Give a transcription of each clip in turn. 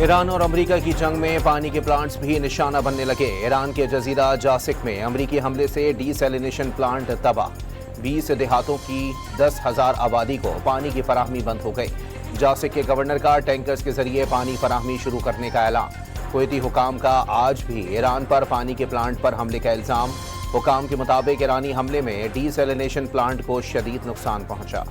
ایران اور امریکہ کی جنگ میں پانی کے پلانٹس بھی نشانہ بننے لگے۔ ایران کے جزیرہ جاسک میں امریکی حملے سے ڈی سیلینیشن پلانٹ تباہ۔ 20 دیہاتوں کی 10,000 آبادی کو پانی کی فراہمی بند ہو گئی۔ جاسک کے گورنر کا ٹینکرز کے ذریعے پانی فراہمی شروع کرنے کا اعلان۔ کویتی حکام کا آج بھی ایران پر پانی کے پلانٹ پر حملے کا الزام۔ حکام کے مطابق ایرانی حملے میں ڈی سیلینیشن پلانٹ کو شدید نقصان پہنچا۔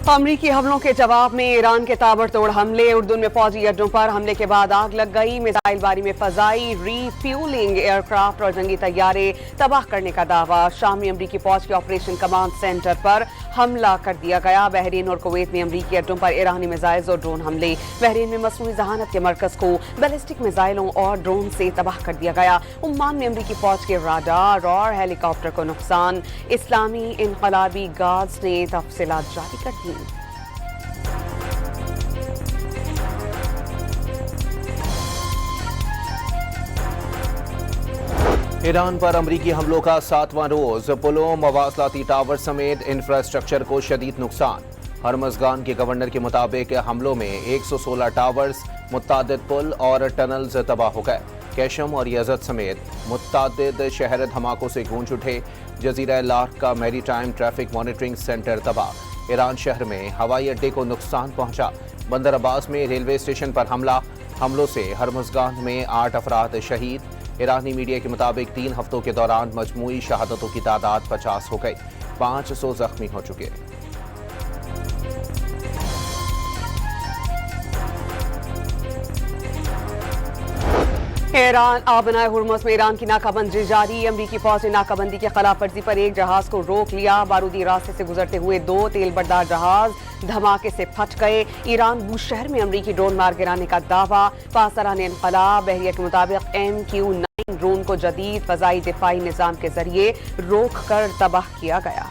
امریکی حملوں کے جواب میں ایران کے تابڑتوڑ حملے۔ اردن میں فوجی اڈوں پر حملے کے بعد آگ لگ گئی۔ میزائل باری میں فضائی ری فیولنگ ایئر کرافٹ اور جنگی طیارے تباہ کرنے کا دعویٰ۔ شام میں امریکی فوج کے آپریشن کمانڈ سینٹر پر حملہ کر دیا گیا۔ بحرین اور کویت میں امریکی اڈوں پر ایرانی میزائل اور ڈرون حملے۔ بحرین میں مصنوعی ذہانت کے مرکز کو بیلسٹک میزائلوں اور ڈرون سے تباہ کر دیا گیا۔ عمان میں امریکی فوج کے راڈار اور ہیلی کاپٹر کو نقصان۔ اسلامی انقلابی گارڈز نے تفصیلات جاری کر دیں۔ ایران پر امریکی حملوں کا 7واں روز۔ پلوں، مواصلاتی ٹاور سمیت انفراسٹرکچر کو شدید نقصان۔ ہرمزگان کے گورنر کے مطابق حملوں میں 116 ٹاورز، متعدد پل اور ٹنلز تباہ ہو گئے۔ کیشم اور یزد سمیت متعدد شہر دھماکوں سے گونج اٹھے۔ جزیرہ لارک کا میری ٹائم ٹریفک مانیٹرنگ سینٹر تباہ۔ ایران شہر میں ہوائی اڈے کو نقصان پہنچا۔ بندر عباس میں ریلوے اسٹیشن پر حملہ۔ حملوں سے ہرمزگان میں 8 افراد شہید۔ ایرانی میڈیا کے مطابق 3 ہفتوں کے دوران مجموعی شہادتوں کی تعداد 50 ہو گئی۔ 500 زخمی ہو چکے۔ ایران آبنائے ہرمز میں ایران کی ناکہ بندی جاری۔ امریکی فوج نے ناکہ بندی کی خلاف ورزی پر ایک جہاز کو روک لیا۔ بارودی راستے سے گزرتے ہوئے 2 تیل بردار جہاز دھماکے سے پھٹ گئے۔ ایران بوشہر میں امریکی ڈرون مار گرانے کا دعویٰ۔ پاسداران انقلاب بحریہ کے مطابق MQ-9 ڈرون کو جدید فضائی دفاعی نظام کے ذریعے روک کر تباہ کیا گیا۔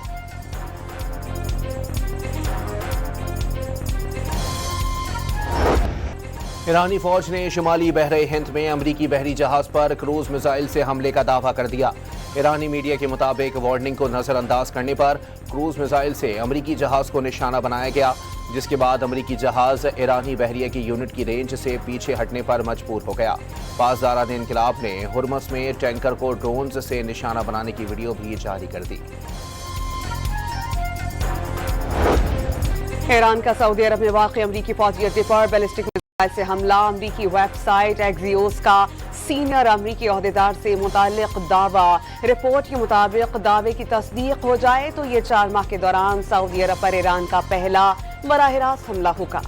ایرانی فوج نے شمالی بحر ہند میں امریکی بحری جہاز پر کروز میزائل سے حملے کا دعویٰ کر دیا۔ ایرانی میڈیا کے مطابق وارننگ کو نظر انداز کرنے پر کروز میزائل سے امریکی جہاز کو نشانہ بنایا گیا، جس کے بعد امریکی جہاز ایرانی بحریہ کی یونٹ کی رینج سے پیچھے ہٹنے پر مجبور ہو گیا۔ پاسداران انقلاب نے ہرمز میں ٹینکر کو ڈرونز سے نشانہ بنانے کی ویڈیو بھی جاری کر دی۔ ایران کا سعودی عرب میں واقع امریکی فوجی اڈے پر بیلسٹک میزائل سے حملہ۔ امریکی ویب سائٹ ایکزیوس کا سینئر امریکی عہدیدار سے متعلق دعویٰ۔ رپورٹ کے مطابق دعوے کی تصدیق ہو جائے تو یہ 4 ماہ کے دوران سعودی عرب پر ایران کا پہلا براہ راست حملہ ہوگا۔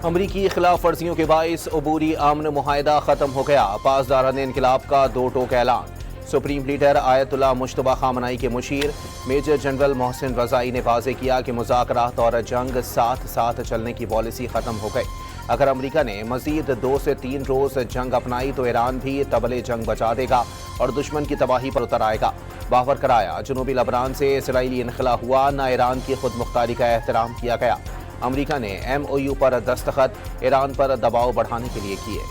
امریکی خلاف ورزیوں کے باعث عبوری امن معاہدہ ختم ہو گیا۔ پاسداران انقلاب کا 2 ٹوک اعلان۔ سپریم لیڈر آیت اللہ مجتبیٰ خامنائی کے مشیر میجر جنرل محسن رضائی نے واضح کیا کہ مذاکرات اور جنگ ساتھ ساتھ چلنے کی پالیسی ختم ہو گئی۔ اگر امریکہ نے مزید 2 سے 3 روز جنگ اپنائی تو ایران بھی طبلِ جنگ بجا دے گا اور دشمن کی تباہی پر اتر آئے گا۔ باور کرایا جنوبی لبنان سے اسرائیلی انخلا ہوا، نہ ایران کی خود مختاری کا احترام کیا گیا۔ امریکہ نے MOU پر دستخط ایران پر دباؤ بڑھانے کے لیے کیے۔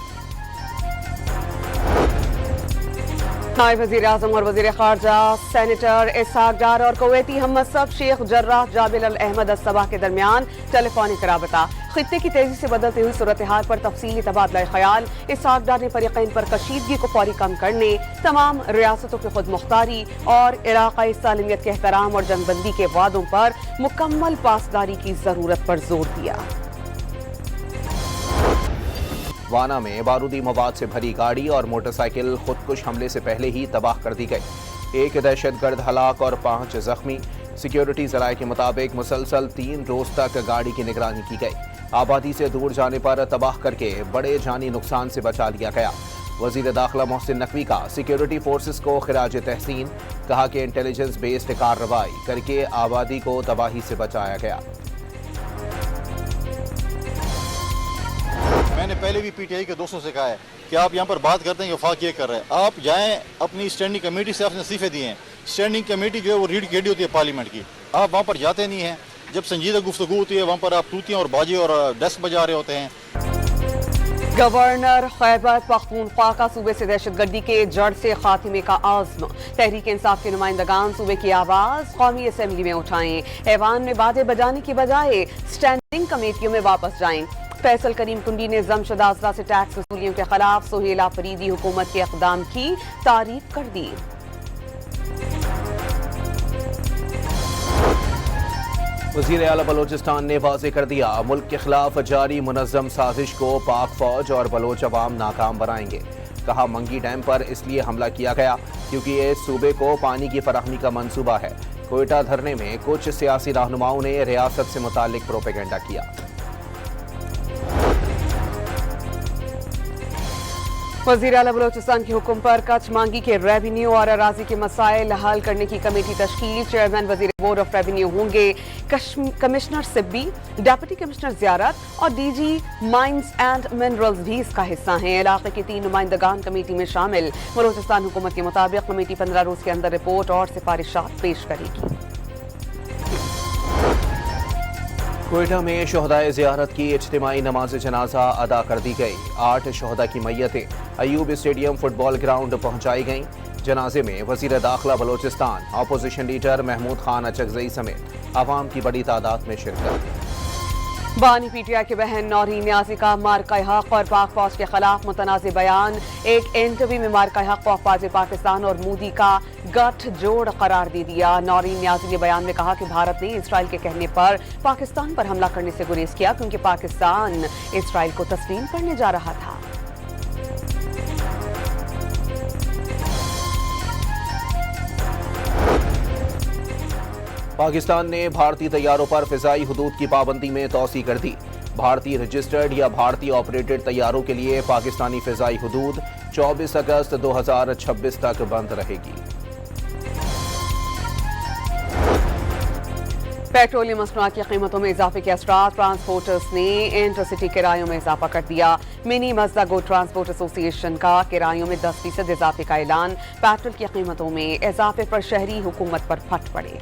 نائب وزیر اعظم اور وزیر خارجہ سینیٹر اسحاق ڈار اور کویتی ہم منصب شیخ جراح جابر الاحمد الصباح کے درمیان ٹیلی فونک رابطہ۔ خطے کی تیزی سے بدلتی ہوئی صورتحال پر تفصیلی تبادلہ خیال۔ اسحاق ڈار نے فریقین پر کشیدگی کو فوری کم کرنے، تمام ریاستوں کی خود مختاری اور علاقائی سالمیت کے احترام اور جنگ بندی کے وعدوں پر مکمل پاسداری کی ضرورت پر زور دیا۔ وانا میں بارودی مواد سے بھری گاڑی اور موٹر سائیکل خودکش حملے سے پہلے ہی تباہ کر دی گئی۔ 1 دہشت گرد ہلاک اور 5 زخمی۔ سیکیورٹی ذرائع کے مطابق مسلسل 3 روز تک گاڑی کی نگرانی کی گئی۔ آبادی سے دور جانے پر تباہ کر کے بڑے جانی نقصان سے بچا لیا گیا۔ وزیر داخلہ محسن نقوی کا سیکیورٹی فورسز کو خراج تحسین، کہا کہ انٹیلیجنس بیسڈ کارروائی کر کے آبادی کو تباہی سے بچایا گیا۔ میں نے پہلے بھی PTI کے دوستوں سے کہا ہے کہ آپ یہاں پر بات کرتے ہیں کہ وفاق یہ کر رہا ہے، آپ جائیں اپنی اسٹینڈنگ کمیٹی سے، آپ نے استعفے دیے ہیں۔ اسٹینڈنگ کمیٹی جو ہے وہ ریڑھ کی ہڈی ہوتی ہے پارلیمنٹ کی، آپ وہاں پر جاتے نہیں ہیں۔ جب سنجیدہ گفتگو ہوتی ہے وہاں پر آپ توتیاں اور باجے اور ڈیسک بجا رہے ہوتے ہیں۔ गवर्नर खैबर पख्तूनख्वा का सूबे से दहशतगर्दी के जड़ से खात्मे का आज़्म। तहरीक इंसाफ के नुमाइंदगान सूबे की आवाज़ कौमी असम्बली में उठाएं। ऐवान में बातें बजाने की बजाय स्टैंडिंग कमेटियों में वापस जाएं। फैसल करीम कुंडी ने जमशद आजला से टैक्स वसूलियों के खिलाफ सुहेल आफरीदी हुकूमत के इक़दाम की तारीफ कर दी। वज़ीर आला बलोचिस्तान ने वाज़ेह कर दिया, मुल्क के खिलाफ जारी मुनज़्ज़म साजिश को पाक फौज और बलोच अवाम नाकाम बनाएंगे। कहा, मंगी डैम पर इसलिए हमला किया गया क्योंकि ये सूबे को पानी की फराहमी का मंसूबा है। कोयटा धरने में कुछ सियासी रहनुमाओं ने रियासत से मुताल्लिक प्रोपेगेंडा किया। वज़ीर आला बलोचिस्तान के हुक्म पर कच्छ मांगी के रेवेन्यू और अराजी के मसाइल हल करने की कमेटी तश्कील। चेयरमैन वज़ीर बोर्ड ऑफ रेवेन्यू होंगे कमिश्नर सिब्बी, डिप्टी कमिश्नर ज़ियारत और डीजी माइंस एंड मिनरल्स भी इसका हिस्सा हैं। इलाके के 3 नुमाइंदगान कमेटी में शामिल। बलोचिस्तान हुकूमत के मुताबिक कमेटी 15 रोज के अंदर रिपोर्ट और सिफारिशात पेश करेगी। कोयटा में शोहदाए ज़ियारत की इज्तिमाई नमाज जनाजा अदा कर दी गई। 8 शोहदा की मैयतें अयूब स्टेडियम फुटबॉल ग्राउंड पहुंचाई गईं। जनाजे में वज़ीर दाखिला बलोचिस्तान, अपोजिशन लीडर महमूद खान अचकज़ई समेत आवाम की बड़ी तादाद में शिरकत। बानी पीटीआई की बहन नौरीन न्याज़ी का मार्का हक और पाक फौज के खिलाफ मुतनाज़ बयान। एक इंटरव्यू में मार्का हक को अफवाज पाकिस्तान और मोदी का गठजोड़ करार दे दिया। नौरीन न्याज़ी ने बयान में कहा कि भारत ने इसराइल के कहने पर पाकिस्तान पर हमला करने से गुरेज किया क्योंकि पाकिस्तान इसराइल को तस्लीम करने जा रहा था। पाकिस्तान ने भारतीय तैयारों पर फ़िज़ाई हुदूद की पाबंदी में तोसी कर दी। भारतीय रजिस्टर्ड या भारतीय ऑपरेटेड तैयारों के लिए पाकिस्तानी फ़िज़ाई हुदूद 24 अगस्त 2026 तक बंद रहेगी। पेट्रोलियम मसनूआत की कीमतों में इजाफे के असरार। ट्रांसपोर्टर्स ने इंटरसिटी किरायों में इजाफा कर दिया। मिनी मजदा गो ट्रांसपोर्ट एसोसिएशन का किरायों में 10% इजाफे का ऐलान। पेट्रोल की कीमतों में इजाफे पर शहरी हुकूमत पर फट पड़े।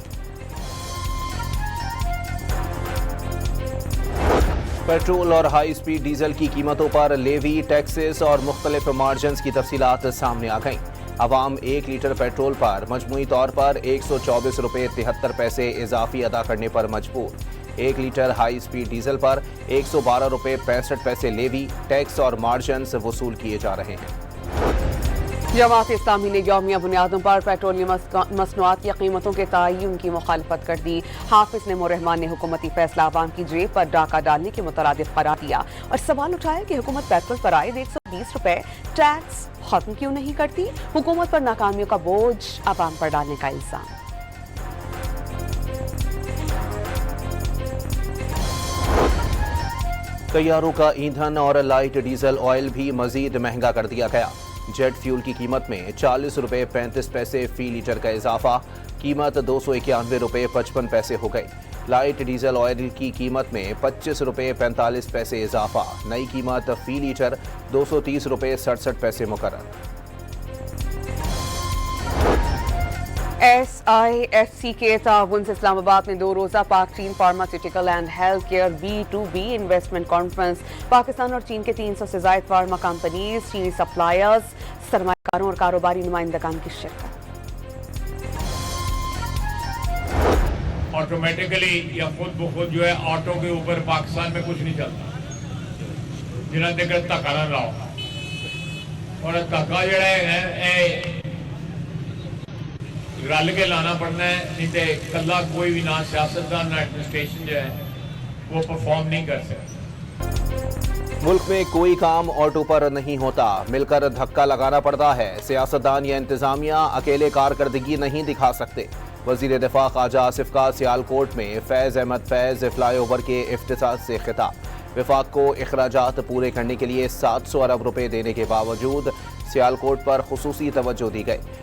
पेट्रोल और हाई स्पीड डीजल की कीमतों पर लेवी, टैक्सेस और मुख्तलिफ मार्जिन्स की तफसीलात सामने आ गईं। अवाम 1 लीटर पेट्रोल पर मजमूई तौर पर 124 रुपये 73 पैसे इजाफी अदा करने पर मजबूर। 1 लीटर हाई स्पीड डीजल पर 112 रुपये 65 पैसे लेवी, टैक्स और मार्जिन्स वसूल किए जा रहे हैं। जमात इस्लामी ने यौमिया बुनियादों पर पेट्रोलियम मसनूआत की कीमतों के तयन की मुखालफत कर दी। हाफिज नईमुर्रहमान ने हुकूमती फैसला आवाम की जेब पर डाका डालने के मुतरादिफ करार दिया और सवाल उठाया कि हुकूमत पेट्रोल पर आयद 120 रुपए टैक्स खत्म क्यों नहीं करती। हुकूमत पर नाकामियों का बोझ आवाम पर डालने का इल्जाम। तैयारों का ईंधन और लाइट डीजल ऑयल भी मजीद महंगा कर दिया गया। जेट फ्यूल की कीमत में 40 रुपये 35 पैसे फी लीटर का इजाफा। कीमत 291 रुपये 55 पैसे हो गई। लाइट डीजल ऑयल की कीमत में 25 रुपये 45 पैसे इजाफा। नई कीमत फी लीटर 230 रुपये 67 पैसे मुकर्रर। SIFC के ताउन से इस्लामाबाद में 2 रोज़ा पाक चीन pharmaceutical and health care B2B investment conference. Pakistan और चीन के 300 से ज़ायद फार्मा कंपनीज, चीनी सप्लायर्स, सरमायाकारों और कारोबारी नुमाइंदगान की शिरकत। ऑटोमेटिकली या खुद ब खुद जो है ऑटो के ऊपर पाकिस्तान में कुछ नहीं चलता जिन्हें देखकर धक्का ना लाओ और धक्का जड़ा है रल के लाना पड़ना है, नहीं तो कला कोई भी ना सियासतदान ना एडमिनिस्ट्रेशन जो है वो परफॉर्म नहीं कर सकता। मुल्क में कोई काम ऑटो पर नहीं होता, मिलकर धक्का लगाना पड़ता है। सियासतदान या इंतजामिया अकेले कारकर्दगी नहीं दिखा सकते। वजीर दिफा ख्वाजा आसिफ का सियालकोट में फैज़ अहमद फैज़ फ्लाईओवर के इफ्तिताह से खिताब। वफाक को अखराजात पूरे करने के लिए 700 अरब रुपए देने के बावजूद सियालकोट पर खुसूसी तवज्जो दी गई।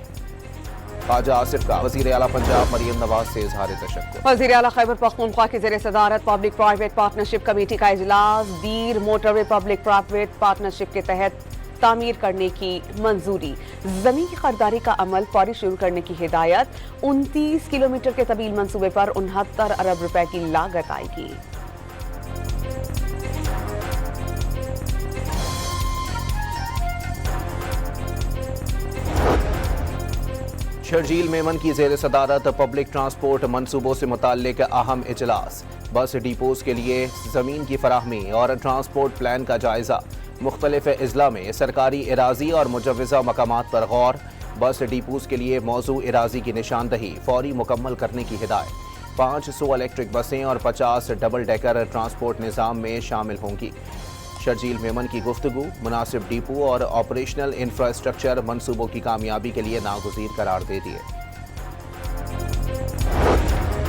ख्वाजा आसिफ का वज़ीर आला पंजाब मरियम नवाज से इज़हार तशक्कुर। वज़ीर आला खैबर पख्तूनख्वा की ज़ेर सदारत पब्लिक प्राइवेट पार्टनरशिप कमेटी का इजलास। दीर मोटरवे पब्लिक प्राइवेट पार्टनरशिप के तहत तामीर करने की मंजूरी। जमीन की खरीदारी का अमल फौरी शुरू करने की हिदायत। 29 किलोमीटर के तवील मंसूबे पर 69 अरब रुपए की लागत आएगी। शर्जील मेमन की ज़ेर सदारत पब्लिक ट्रांसपोर्ट मनसूबों से मुताल्लिक अहम इजलास। बस डिपोज के लिए ज़मीन की फराहमी और ट्रांसपोर्ट प्लान का जायज़ा। मुख्तलिफ अजला में सरकारी इराजी और मुजव्वज़ा मकामात पर गौर। बस डिपोज के लिए मौजू इराजी की निशानदही फौरी मुकम्मल करने की हिदायत। 500 इलेक्ट्रिक बसें और 50 डबल डेकर ट्रांसपोर्ट निज़ाम में शामिल होंगी। शर्जील मेमन की गुफ्तगू मुनासिब डिपो और ऑपरेशनल इंफ्रास्ट्रक्चर मनसूबों की कामयाबी के लिए नागुज़ीर करार दे दिए।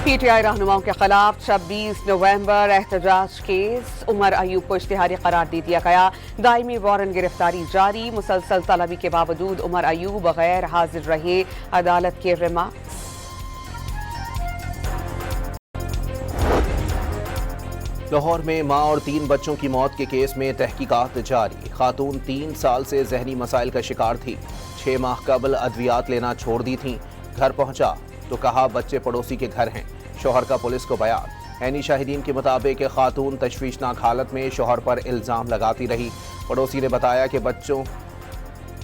पीटीआई रहनुमाओं के खिलाफ 26 नवंबर एहतजाज केस। उमर अयूब को इश्तिहारी करार दे दिया गया। दायमी वारंट गिरफ्तारी जारी। मुसलसल तलबी के बावजूद उमर अयूब गैर हाजिर रहे। अदालत के रिमार्क्स। लाहौर में मां और 3 बच्चों की मौत के केस में तहकीकात जारी। खातून 3 साल से जहनी मसाइल का शिकार थी। 6 माह कबल अद्वियात लेना छोड़ दी थी। घर पहुंचा तो कहा बच्चे पड़ोसी के घर हैं। शौहर का पुलिस को बयान। ऐनी शाहिदीन के मुताबिक खातून तशवीशनाक हालत में शौहर पर इल्ज़ाम लगाती रही। पड़ोसी ने बताया कि बच्चों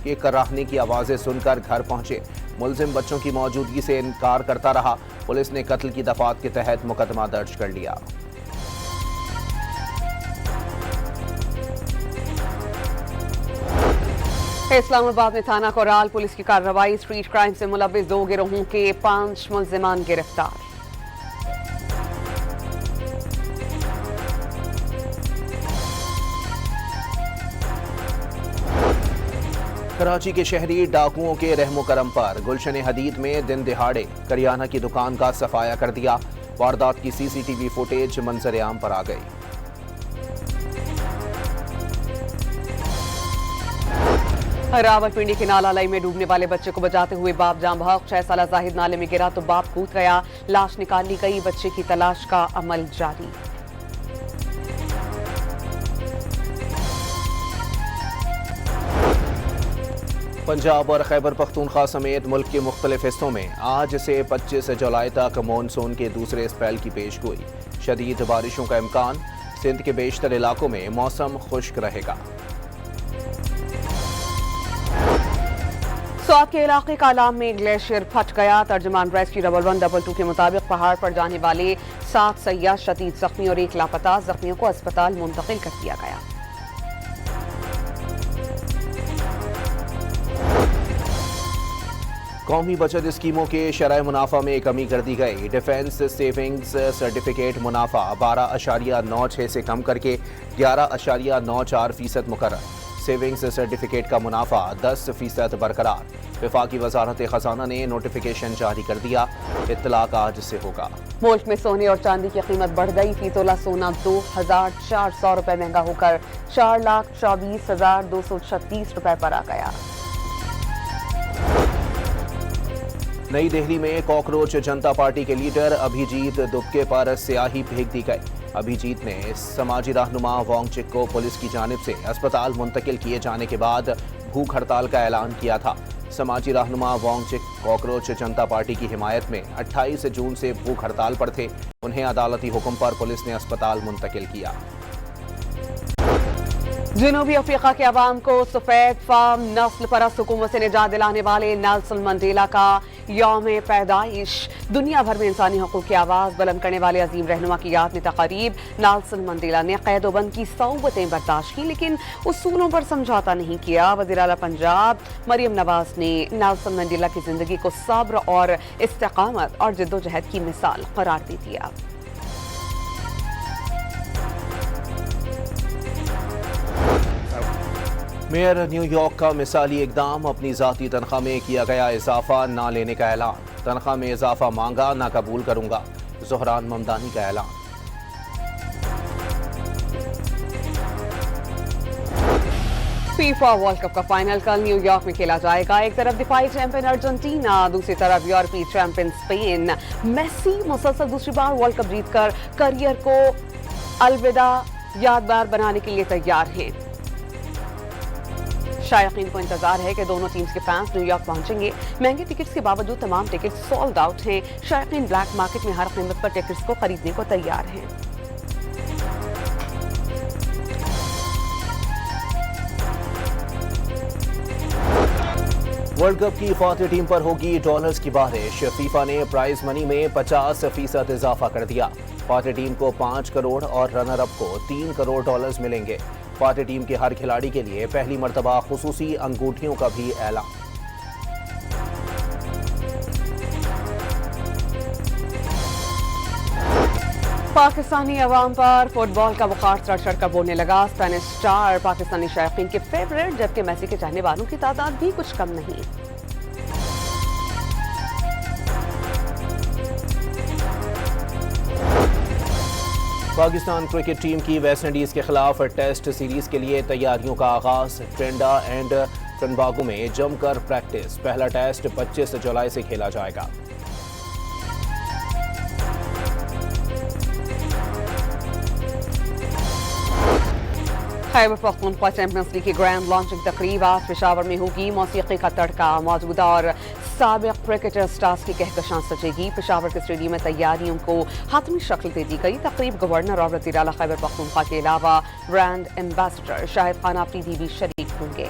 के कराहने की आवाज़ें सुनकर घर पहुंचे। मुलजिम बच्चों की मौजूदगी से इनकार करता रहा। पुलिस ने कत्ल की दफात के तहत मुकदमा दर्ज कर लिया। इस्लामाबाद में थाना कोराल पुलिस की कार्रवाई। स्ट्रीट क्राइम से मुलव्विस 2 गिरोहों के 5 मुल्जिमान गिरफ्तार। कराची के शहरी डाकुओं के रहमो करम पर गुलशन हदीद में दिन दिहाड़े करियाना की दुकान का सफाया कर दिया। वारदात की सीसीटीवी फुटेज मंजर आम पर आ गई। रावलपिंडी के नालालई में डूबने वाले बच्चे को बचाते हुए बाप जान बहक। 6 साला जाहिद नाले में गिरा तो बाप कूद गया। लाश निकाल ली गई। बच्चे की तलाश का अमल जारी। पंजाब और खैबर पख्तूनख्वा समेत मुल्क के मुख्तलिफ हिस्सों में आज से 25 जुलाई तक मानसून के दूसरे स्पेल की पेशगोई। शदीद बारिशों का इम्कान। सिंध के बेशतर इलाकों में मौसम खुश्क रहेगा। स्वात के इलाके कालाम में ग्लेशियर फट गया। तर्जमान रेस्क्यू 1122 के मुताबिक पहाड़ पर जाने वाले 7 सयाह शदीद जख्मी और 1 लापता। जख्मियों को अस्पताल मुंतकिल कर दिया गया। कौमी बचत स्कीमों के शरह मुनाफा में कमी कर दी गई। डिफेंस सेविंग्स सर्टिफिकेट मुनाफा 12.96 से कम करके 11.94% मुकर्रर। सेविंग्स सर्टिफिकेट का मुनाफा 10% बरकरार। वफाकी वजारत खजाना ने नोटिफिकेशन जारी कर दिया। इत्तलाक आज से होगा। मुल्क में सोने और चांदी की कीमत बढ़ गई। फी तोला सोना 2,400 रुपए महंगा होकर 4,24,236 रुपए पर आ गया। नई दिल्ली में कॉकरोच जनता पार्टी के लीडर अभिजीत दुबके पर स्याही फेंक दी गई। अभिजीत ने समाजी रहनुमा वांगचिक को पुलिस की जानिब से अस्पताल मुंतकिल किए जाने के बाद भूख हड़ताल का ऐलान किया था। समाजी रहनुमा वांगचिक कॉकरोच जनता पार्टी की हिमायत में 28 जून से भूख हड़ताल पर थे। उन्हें अदालती हुक्म पर पुलिस ने अस्पताल मुंतकिल किया। जनूबी अफ्रीका के अवाम को सफेद फार्म नस्ल परस्त हुकूमत से निजात दिलाने वाले नेल्सन मंडेला का यौम पैदाइश। दुनिया भर में इंसानी हकूक़ की आवाज़ बुलंद करने वाले अजीम रहनुमा की याद में तक़रीब। नेल्सन मंडेला ने क़ैद-ओ-बंद की सौबतें बर्दाश्त की लेकिन उसूलों पर समझौता नहीं किया। वज़ीर आला पंजाब मरियम नवाज ने नेल्सन मंडेला की ज़िंदगी को सब्र और इस्तिक़ामत और जद्दोजहद की मिसाल करार दे दिया। मेयर न्यूयॉर्क का मिसाली इकदाम। अपनी ज़ाती तनख्वाह में किया गया इजाफा ना लेने का ऐलान। तनख्वाह में इजाफा मांगा ना कबूल करूंगा। ज़ोहरान ममदानी का ऐलान। फीफा वर्ल्ड कप का फाइनल कल न्यूयॉर्क में खेला जाएगा। एक तरफ दिफाई चैंपियन अर्जेंटीना, दूसरी तरफ यूरोपीय चैंपियन स्पेन। मेसी मुसलसल दूसरी बार वर्ल्ड कप जीतकर करियर को अलविदा यादगार बनाने के लिए तैयार हैं। शायकीन को इंतजार है कि दोनों टीम्स के फैंस न्यूयॉर्क पहुंचेंगे। महंगे टिकट्स के बावजूद तमाम टिकट्स सोल्ड आउट हैं। शायकीन ब्लैक मार्केट में हर कीमत पर टिकट्स को खरीदने को तैयार हैं। वर्ल्ड कप की फातह टीम पर होगी डॉलर्स की बारिश। फीफा ने प्राइज मनी में 50% इजाफा कर दिया। फातह टीम को 5 करोड़ और रनर अप को 3 करोड़ डॉलर्स मिलेंगे। फातह टीम के हर खिलाड़ी के लिए पहली मर्तबा खुसूसी अंगूठियों का भी ऐलान। पाकिस्तानी अवाम पर फुटबॉल का बुखार चढ़ चढ़ कर बोलने लगा। स्पेनिश स्टार पाकिस्तानी शायकीन के फेवरेट, जबकि मेसी के चाहने वालों की तादाद भी कुछ कम नहीं। पाकिस्तान क्रिकेट टीम की वेस्ट इंडीज के खिलाफ टेस्ट सीरीज के लिए तैयारियों का आगाज। ट्रेंडा एंड ट्रिनबागो में जमकर प्रैक्टिस। पहला टेस्ट 25 जुलाई से खेला जाएगा। खैबर पख्तूनख्वा चैंपियंस लीग की ग्रैंड लॉन्चिंग तकरीब आज पेशावर में होगी। मौसीकी का तड़का मौजूदा और साबिक क्रिकेटर स्टार्स की कहकशां सजेगी। पेशावर के स्टेडियम में तैयारियों को हाथमी शक्ल दे दी गई। तकरीब गवर्नर और वज़ीर आला खैबर पख्तूनख्वा के अलावा ब्रांड एम्बेसडर शाहिद खान आफरीदी भी शरीक होंगे।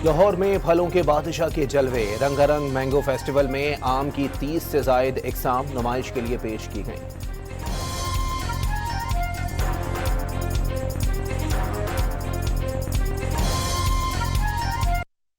लाहौर में फलों के बादशाह के जलवे। रंगारंग मैंगो फेस्टिवल में आम की 30 से जायद इकसाम नुमाइश के लिए पेश की गई।